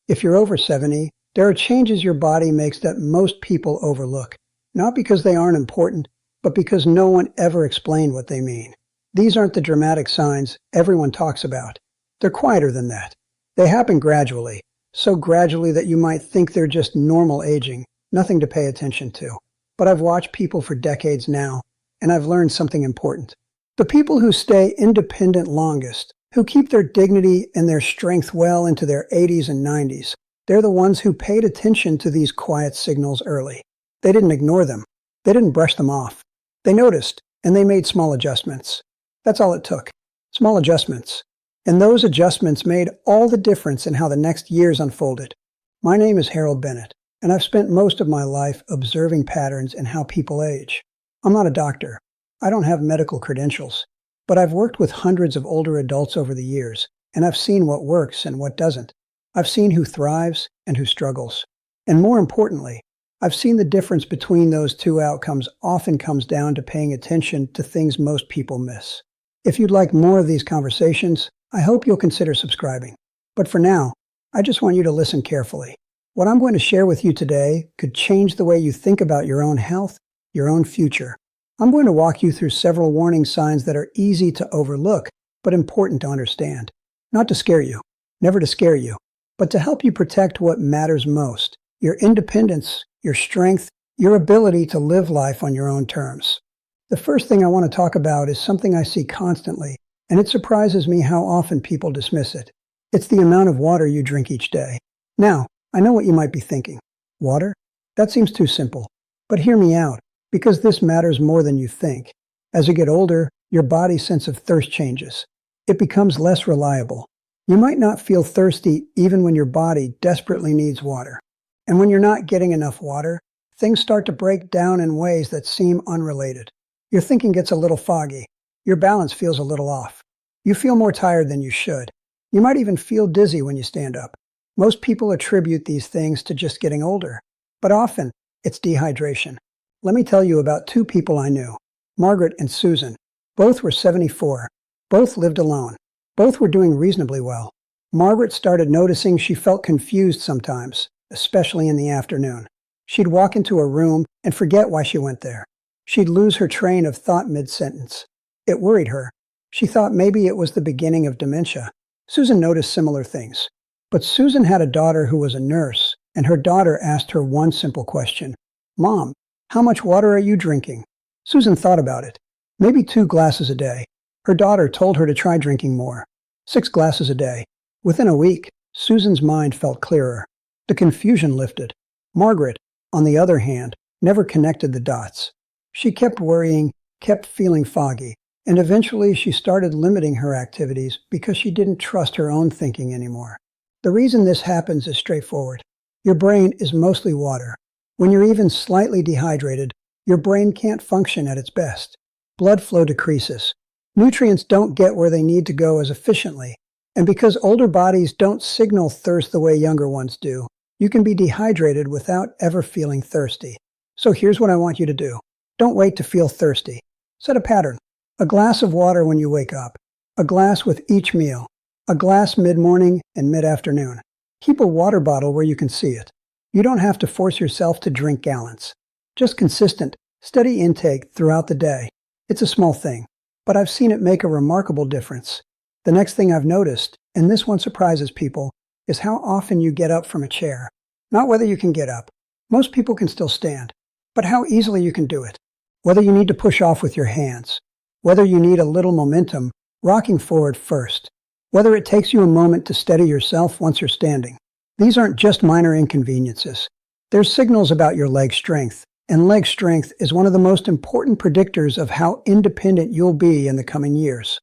If you're over 70, there are changes your body makes that most people overlook, not because they aren't important, but because no one ever explained what they mean. These aren't the dramatic signs everyone talks about. They're quieter than that. They happen gradually, so gradually that you might think they're just normal aging, nothing to pay attention to. But I've watched people for decades now, and I've learned something important. The people who stay independent longest, who keep their dignity and their strength well into their 80s and 90s, they're the ones who paid attention to these quiet signals early. They didn't ignore them. They didn't brush them off. They noticed, and they made small adjustments. That's all it took. Small adjustments. And those adjustments made all the difference in how the next years unfolded. My name is Harold Bennett, and I've spent most of my life observing patterns in how people age. I'm not a doctor. I don't have medical credentials. But I've worked with hundreds of older adults over the years, and I've seen what works and what doesn't. I've seen who thrives and who struggles. And more importantly, I've seen the difference between those two outcomes often comes down to paying attention to things most people miss. If you'd like more of these conversations, I hope you'll consider subscribing. But for now, I just want you to listen carefully. What I'm going to share with you today could change the way you think about your own health, your own future. I'm going to walk you through several warning signs that are easy to overlook, but important to understand. Not to scare you, never to scare you, but to help you protect what matters most: your independence, your strength, your ability to live life on your own terms. The first thing I want to talk about is something I see constantly, and it surprises me how often people dismiss it. It's the amount of water you drink each day. Now, I know what you might be thinking. Water? That seems too simple. But hear me out, because this matters more than you think. As you get older, your body's sense of thirst changes. It becomes less reliable. You might not feel thirsty even when your body desperately needs water. And when you're not getting enough water, things start to break down in ways that seem unrelated. Your thinking gets a little foggy. Your balance feels a little off. You feel more tired than you should. You might even feel dizzy when you stand up. Most people attribute these things to just getting older, but often it's dehydration. Let me tell you about two people I knew, Margaret and Susan. Both were 74. Both lived alone. Both were doing reasonably well. Margaret started noticing she felt confused sometimes, especially in the afternoon. She'd walk into a room and forget why she went there. She'd lose her train of thought mid-sentence. It worried her. She thought maybe it was the beginning of dementia. Susan noticed similar things. But Susan had a daughter who was a nurse, and her daughter asked her one simple question. "Mom, how much water are you drinking?" Susan thought about it. Maybe 2 glasses a day. Her daughter told her to try drinking more. 6 glasses a day. Within a week, Susan's mind felt clearer. The confusion lifted. Margaret, on the other hand, never connected the dots. She kept worrying, kept feeling foggy, and eventually she started limiting her activities because she didn't trust her own thinking anymore. The reason this happens is straightforward. Your brain is mostly water. When you're even slightly dehydrated, your brain can't function at its best. Blood flow decreases. Nutrients don't get where they need to go as efficiently. And because older bodies don't signal thirst the way younger ones do, you can be dehydrated without ever feeling thirsty. So here's what I want you to do. Don't wait to feel thirsty. Set a pattern. A glass of water when you wake up. A glass with each meal. A glass mid-morning and mid-afternoon. Keep a water bottle where you can see it. You don't have to force yourself to drink gallons. Just consistent, steady intake throughout the day. It's a small thing, but I've seen it make a remarkable difference. The next thing I've noticed, and this one surprises people, is how often you get up from a chair. Not whether you can get up. Most people can still stand, but how easily you can do it. Whether you need to push off with your hands. Whether you need a little momentum, rocking forward first. Whether it takes you a moment to steady yourself once you're standing. These aren't just minor inconveniences. They're signals about your leg strength, and leg strength is one of the most important predictors of how independent you'll be in the coming years.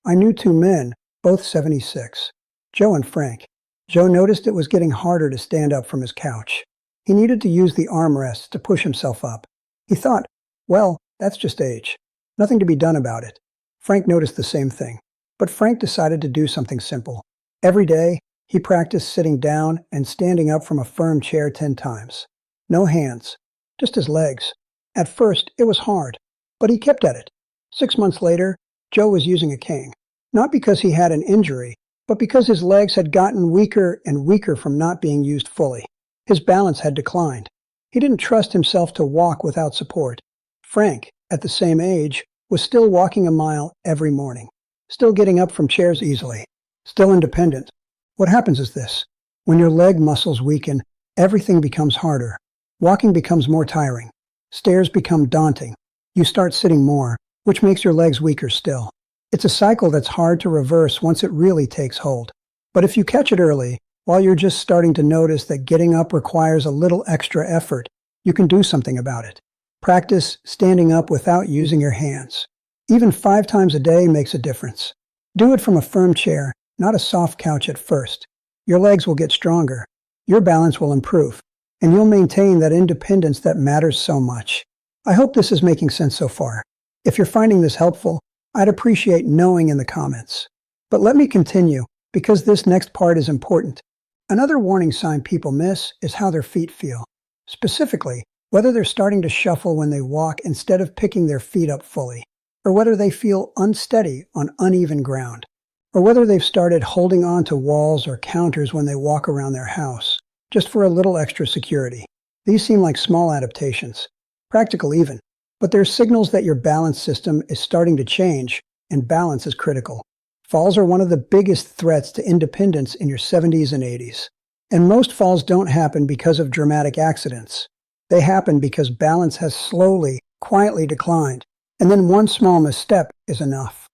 I knew 2 men, both 76, Joe and Frank. Joe noticed it was getting harder to stand up from his couch. He needed to use the armrests to push himself up. He thought, well, that's just age. Nothing to be done about it. Frank noticed the same thing, but Frank decided to do something simple. Every day, he practiced sitting down and standing up from a firm chair 10 times. No hands, just his legs. At first, it was hard, but he kept at it. 6 months later, Joe was using a cane. Not because he had an injury, but because his legs had gotten weaker and weaker from not being used fully. His balance had declined. He didn't trust himself to walk without support. Frank, at the same age, was still walking a mile every morning, still getting up from chairs easily, still independent. What happens is this. When your leg muscles weaken, everything becomes harder. Walking becomes more tiring. Stairs become daunting. You start sitting more, which makes your legs weaker still. It's a cycle that's hard to reverse once it really takes hold. But if you catch it early, while you're just starting to notice that getting up requires a little extra effort, you can do something about it. Practice standing up without using your hands. Even 5 times a day makes a difference. Do it from a firm chair, not a soft couch at first. Your legs will get stronger. Your balance will improve. And you'll maintain that independence that matters so much. I hope this is making sense so far. If you're finding this helpful, I'd appreciate knowing in the comments. But let me continue, because this next part is important. Another warning sign people miss is how their feet feel. Specifically, whether they're starting to shuffle when they walk instead of picking their feet up fully, or whether they feel unsteady on uneven ground, or whether they've started holding on to walls or counters when they walk around their house, just for a little extra security. These seem like small adaptations, practical even, but they're signals that your balance system is starting to change, and balance is critical. Falls are one of the biggest threats to independence in your 70s and 80s. And most falls don't happen because of dramatic accidents. They happen because balance has slowly, quietly declined, and then one small misstep is enough.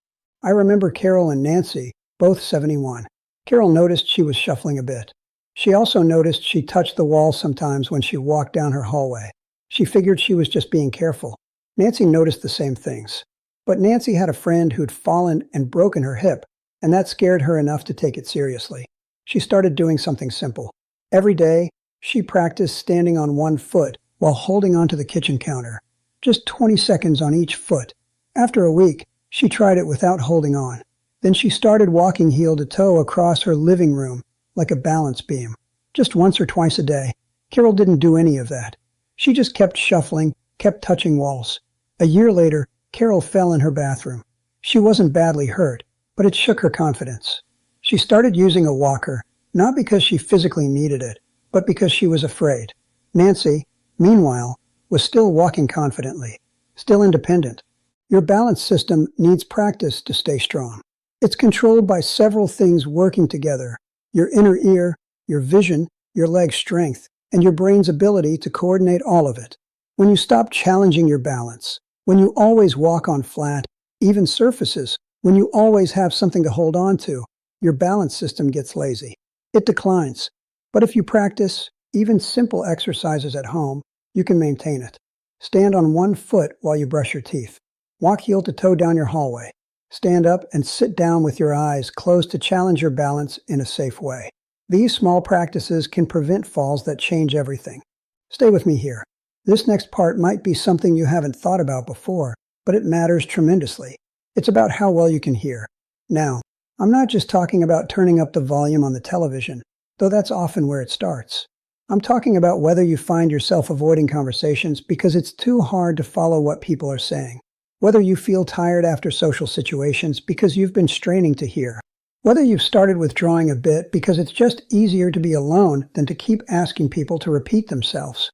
I remember Carol and Nancy, both 71. Carol noticed she was shuffling a bit. She also noticed she touched the wall sometimes when she walked down her hallway. She figured she was just being careful. Nancy noticed the same things. But Nancy had a friend who'd fallen and broken her hip, and that scared her enough to take it seriously. She started doing something simple. Every day, she practiced standing on one foot while holding onto the kitchen counter. Just 20 seconds on each foot. After a week, she tried it without holding on. Then she started walking heel to toe across her living room like a balance beam. Just once or twice a day. Carol didn't do any of that. She just kept shuffling, kept touching walls. A year later, Carol fell in her bathroom. She wasn't badly hurt, but it shook her confidence. She started using a walker, not because she physically needed it, but because she was afraid. Nancy, meanwhile, was still walking confidently, still independent. Your balance system needs practice to stay strong. It's controlled by several things working together: your inner ear, your vision, your leg strength, and your brain's ability to coordinate all of it. When you stop challenging your balance, when you always walk on flat, even surfaces, when you always have something to hold on to, your balance system gets lazy. It declines. But if you practice, even simple exercises at home, you can maintain it. Stand on one foot while you brush your teeth. Walk heel to toe down your hallway. Stand up and sit down with your eyes closed to challenge your balance in a safe way. These small practices can prevent falls that change everything. Stay with me here. This next part might be something you haven't thought about before, but it matters tremendously. It's about how well you can hear. Now, I'm not just talking about turning up the volume on the television, though that's often where it starts. I'm talking about whether you find yourself avoiding conversations because it's too hard to follow what people are saying. Whether you feel tired after social situations because you've been straining to hear. Whether you've started withdrawing a bit because it's just easier to be alone than to keep asking people to repeat themselves.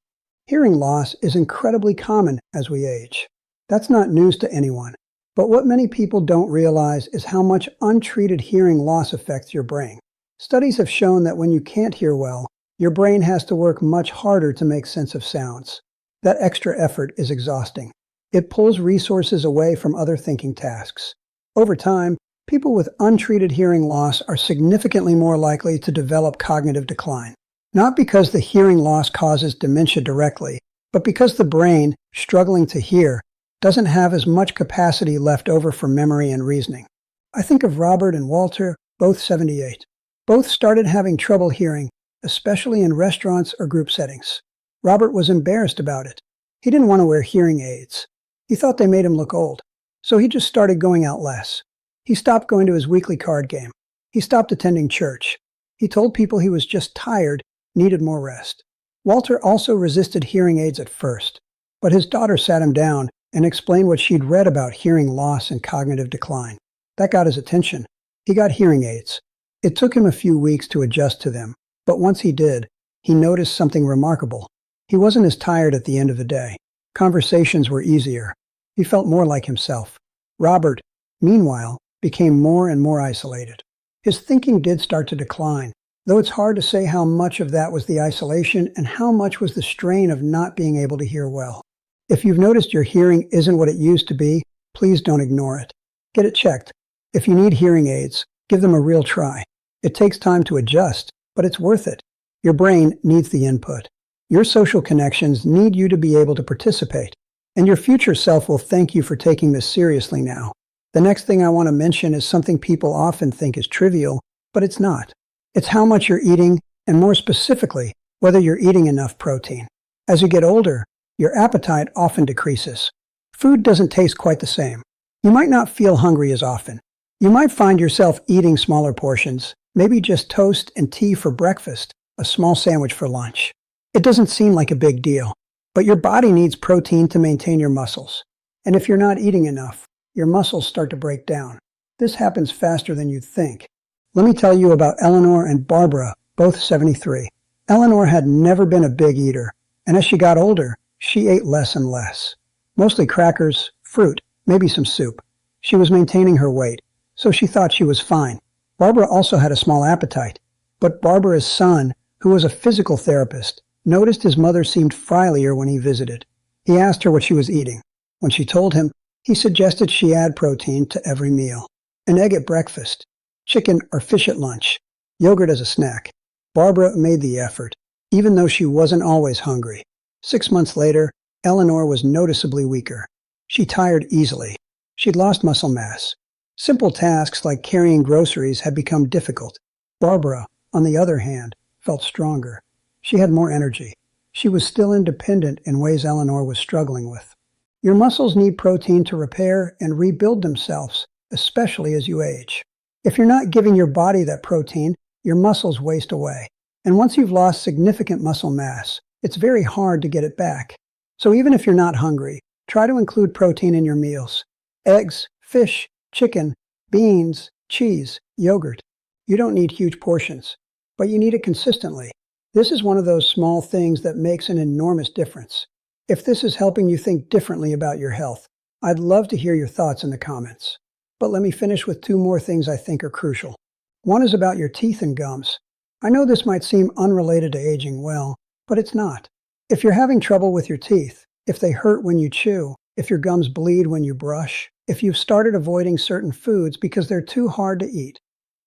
Hearing loss is incredibly common as we age. That's not news to anyone. But what many people don't realize is how much untreated hearing loss affects your brain. Studies have shown that when you can't hear well, your brain has to work much harder to make sense of sounds. That extra effort is exhausting. It pulls resources away from other thinking tasks. Over time, people with untreated hearing loss are significantly more likely to develop cognitive decline. Not because the hearing loss causes dementia directly, but because the brain, struggling to hear, doesn't have as much capacity left over for memory and reasoning. I think of Robert and Walter, both 78. Both started having trouble hearing, especially in restaurants or group settings. Robert was embarrassed about it. He didn't want to wear hearing aids. He thought they made him look old, so he just started going out less. He stopped going to his weekly card game. He stopped attending church. He told people he was just tired, needed more rest. Walter also resisted hearing aids at first, but his daughter sat him down and explained what she'd read about hearing loss and cognitive decline. That got his attention. He got hearing aids. It took him a few weeks to adjust to them, but once he did, he noticed something remarkable. He wasn't as tired at the end of the day. Conversations were easier. He felt more like himself. Robert, meanwhile, became more and more isolated. His thinking did start to decline, though it's hard to say how much of that was the isolation and how much was the strain of not being able to hear well. If you've noticed your hearing isn't what it used to be, please don't ignore it. Get it checked. If you need hearing aids, give them a real try. It takes time to adjust, but it's worth it. Your brain needs the input. Your social connections need you to be able to participate. And your future self will thank you for taking this seriously now. The next thing I want to mention is something people often think is trivial, but it's not. It's how much you're eating, and more specifically, whether you're eating enough protein. As you get older, your appetite often decreases. Food doesn't taste quite the same. You might not feel hungry as often. You might find yourself eating smaller portions, maybe just toast and tea for breakfast, a small sandwich for lunch. It doesn't seem like a big deal, but your body needs protein to maintain your muscles. And if you're not eating enough, your muscles start to break down. This happens faster than you'd think. Let me tell you about Eleanor and Barbara, both 73. Eleanor had never been a big eater, and as she got older, she ate less and less. Mostly crackers, fruit, maybe some soup. She was maintaining her weight, so she thought she was fine. Barbara also had a small appetite, but Barbara's son, who was a physical therapist, noticed his mother seemed frilier when he visited. He asked her what she was eating. When she told him, he suggested she add protein to every meal. An egg at breakfast, chicken or fish at lunch, yogurt as a snack. Barbara made the effort, even though she wasn't always hungry. 6 months later, Eleanor was noticeably weaker. She tired easily. She'd lost muscle mass. Simple tasks like carrying groceries had become difficult. Barbara, on the other hand, felt stronger. She had more energy. She was still independent in ways Eleanor was struggling with. Your muscles need protein to repair and rebuild themselves, especially as you age. If you're not giving your body that protein, your muscles waste away. And once you've lost significant muscle mass, it's very hard to get it back. So even if you're not hungry, try to include protein in your meals. Eggs, fish, chicken, beans, cheese, yogurt. You don't need huge portions, but you need it consistently. This is one of those small things that makes an enormous difference. If this is helping you think differently about your health, I'd love to hear your thoughts in the comments. But let me finish with 2 more things I think are crucial. One is about your teeth and gums. I know this might seem unrelated to aging well, but it's not. If you're having trouble with your teeth, if they hurt when you chew, if your gums bleed when you brush, if you've started avoiding certain foods because they're too hard to eat,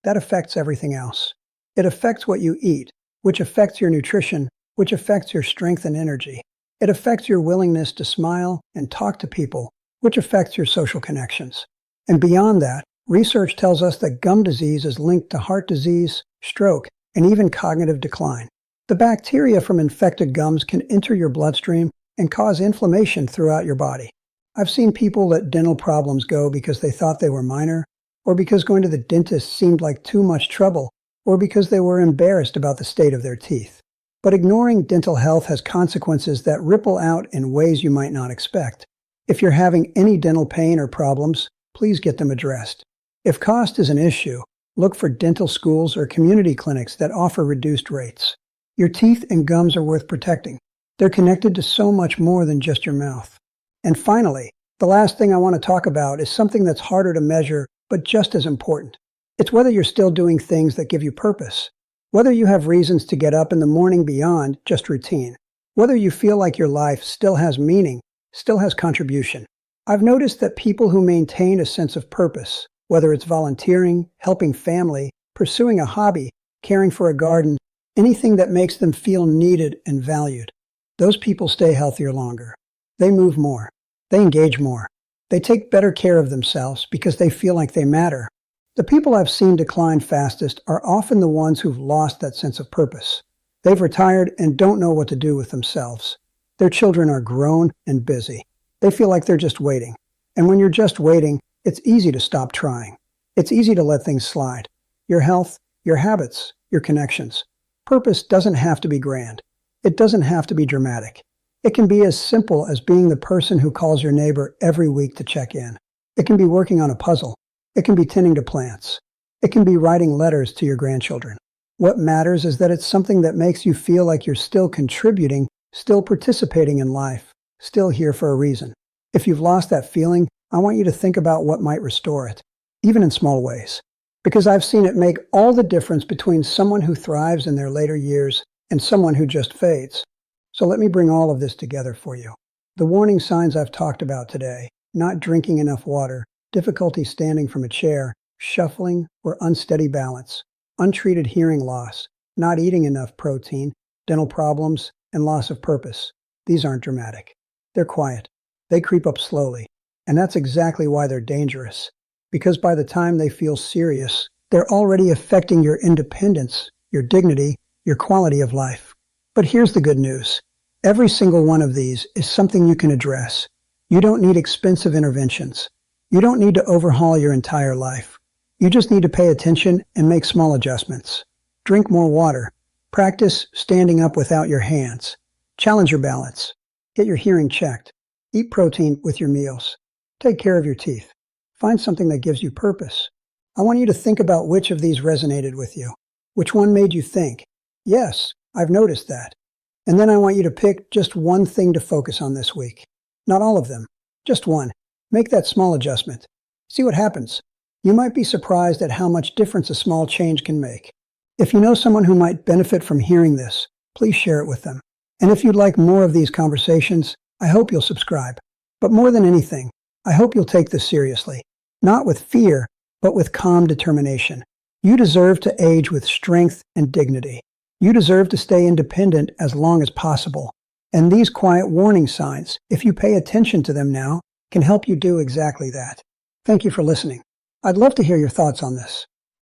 that affects everything else. It affects what you eat, which affects your nutrition, which affects your strength and energy. It affects your willingness to smile and talk to people, which affects your social connections. And beyond that, research tells us that gum disease is linked to heart disease, stroke, and even cognitive decline. The bacteria from infected gums can enter your bloodstream and cause inflammation throughout your body. I've seen people let dental problems go because they thought they were minor, or because going to the dentist seemed like too much trouble, or because they were embarrassed about the state of their teeth. But ignoring dental health has consequences that ripple out in ways you might not expect. If you're having any dental pain or problems, please get them addressed. If cost is an issue, look for dental schools or community clinics that offer reduced rates. Your teeth and gums are worth protecting. They're connected to so much more than just your mouth. And finally, the last thing I want to talk about is something that's harder to measure, but just as important. It's whether you're still doing things that give you purpose. Whether you have reasons to get up in the morning beyond just routine. Whether you feel like your life still has meaning, still has contribution. I've noticed that people who maintain a sense of purpose, whether it's volunteering, helping family, pursuing a hobby, caring for a garden, anything that makes them feel needed and valued, those people stay healthier longer. They move more. They engage more. They take better care of themselves because they feel like they matter. The people I've seen decline fastest are often the ones who've lost that sense of purpose. They've retired and don't know what to do with themselves. Their children are grown and busy. They feel like they're just waiting. And when you're just waiting, it's easy to stop trying. It's easy to let things slide. Your health, your habits, your connections. Purpose doesn't have to be grand. It doesn't have to be dramatic. It can be as simple as being the person who calls your neighbor every week to check in. It can be working on a puzzle. It can be tending to plants. It can be writing letters to your grandchildren. What matters is that it's something that makes you feel like you're still contributing, still participating in life, still here for a reason. If you've lost that feeling, I want you to think about what might restore it, even in small ways. Because I've seen it make all the difference between someone who thrives in their later years and someone who just fades. So let me bring all of this together for you. The warning signs I've talked about today: not drinking enough water, difficulty standing from a chair, shuffling or unsteady balance, untreated hearing loss, not eating enough protein, dental problems, and loss of purpose. These aren't dramatic. They're quiet. They creep up slowly. And that's exactly why they're dangerous. Because by the time they feel serious, they're already affecting your independence, your dignity, your quality of life. But here's the good news. Every single one of these is something you can address. You don't need expensive interventions. You don't need to overhaul your entire life. You just need to pay attention and make small adjustments. Drink more water. Practice standing up without your hands. Challenge your balance. Get your hearing checked. Eat protein with your meals. Take care of your teeth. Find something that gives you purpose. I want you to think about which of these resonated with you. Which one made you think, yes, I've noticed that. And then I want you to pick just one thing to focus on this week. Not all of them, just one. Make that small adjustment. See what happens. You might be surprised at how much difference a small change can make. If you know someone who might benefit from hearing this, please share it with them. And if you'd like more of these conversations, I hope you'll subscribe. But more than anything, I hope you'll take this seriously. Not with fear, but with calm determination. You deserve to age with strength and dignity. You deserve to stay independent as long as possible. And these quiet warning signs, if you pay attention to them now, can help you do exactly that. Thank you for listening. I'd love to hear your thoughts on this.